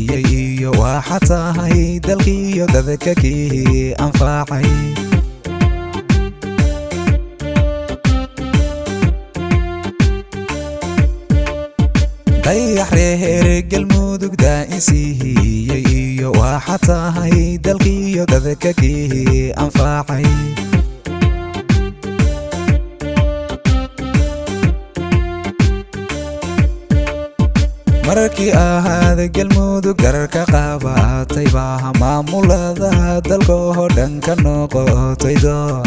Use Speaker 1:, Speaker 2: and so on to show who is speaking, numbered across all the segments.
Speaker 1: siiyay waxaad tahay dalkiyo dadka kii anfacay dayax reer galmudug daa'isiiyay waxaad tahay dalkiyo dadka kii anfacay markii ahaad galmudug gararka qabatay baa maamulada dalka oo dhan ka noqotay door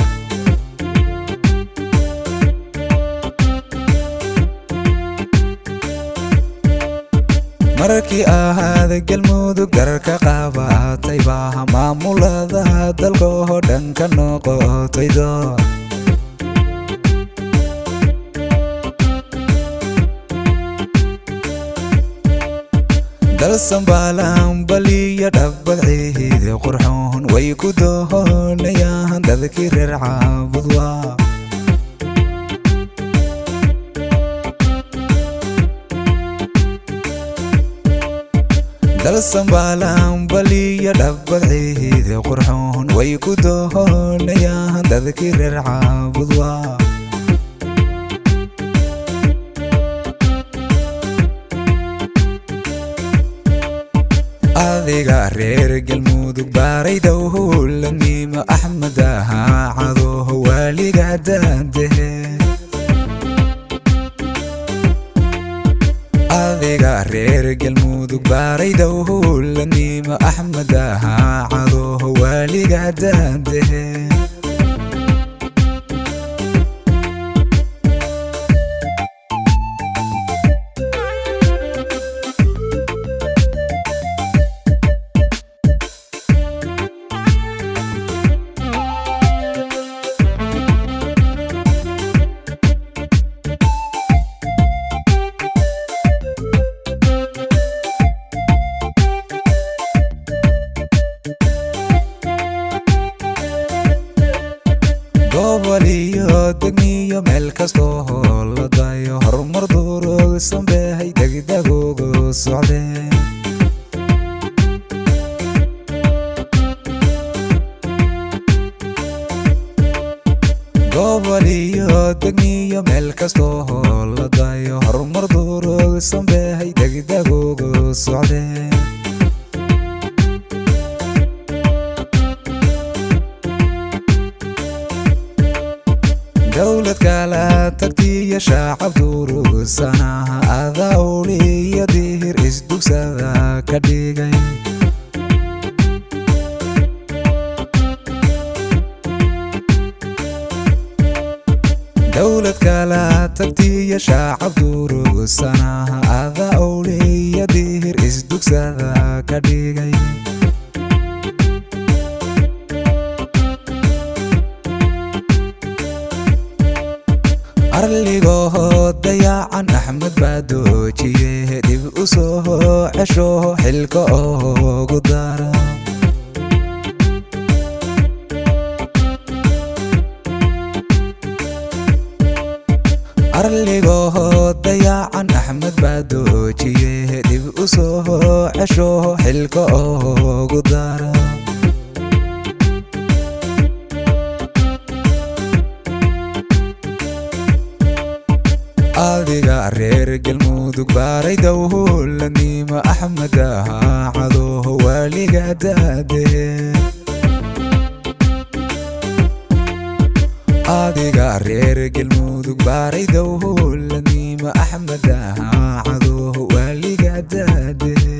Speaker 1: markii ahaad galmudug gararka qabatay baa maamulada dalka oo dhan ka noqotay door dalsan baalan baliya dhabbad ciid qurxoon way ku doonayaan dadkii reer caabudwa dalsan baalan baliya dhabbad ciid qurxoon way ku doonayaan dadkii reer caabudwa adiga reer galmudug baaray dowladnimo axmed ahaa cado waaliga daandehe adiga reer galmudug baaray dowladnimo axmed ahaa cado waaliga daandehe goboliyo degmiyo meel kastoo la dayo horumar durugsan bay degdeg ugu socdeen goboliyo degmiyo meel kastoo la dayo horumar durugsan bay degdeg ugu socdeen dawlad kala tagtiya shacab durugsanaa adaa uliya diir isdugsada ka dhigay dawlad kala tagtiya shacab durugsanaa adaa uliya diir isdugsada ka dhigay arligoo dayacan axmed baa doojiye dib u soo cesho xilka oogu dara arligoo dayacan axmed baa doojiye dib u soo cesho xilka oogu dara adiga reer galmudug baaray dowladnimo axmed ahaa cado waaliga daandehe adiga reer galmudug baaray dowladnimo axmed ahaa cado waaliga daandehe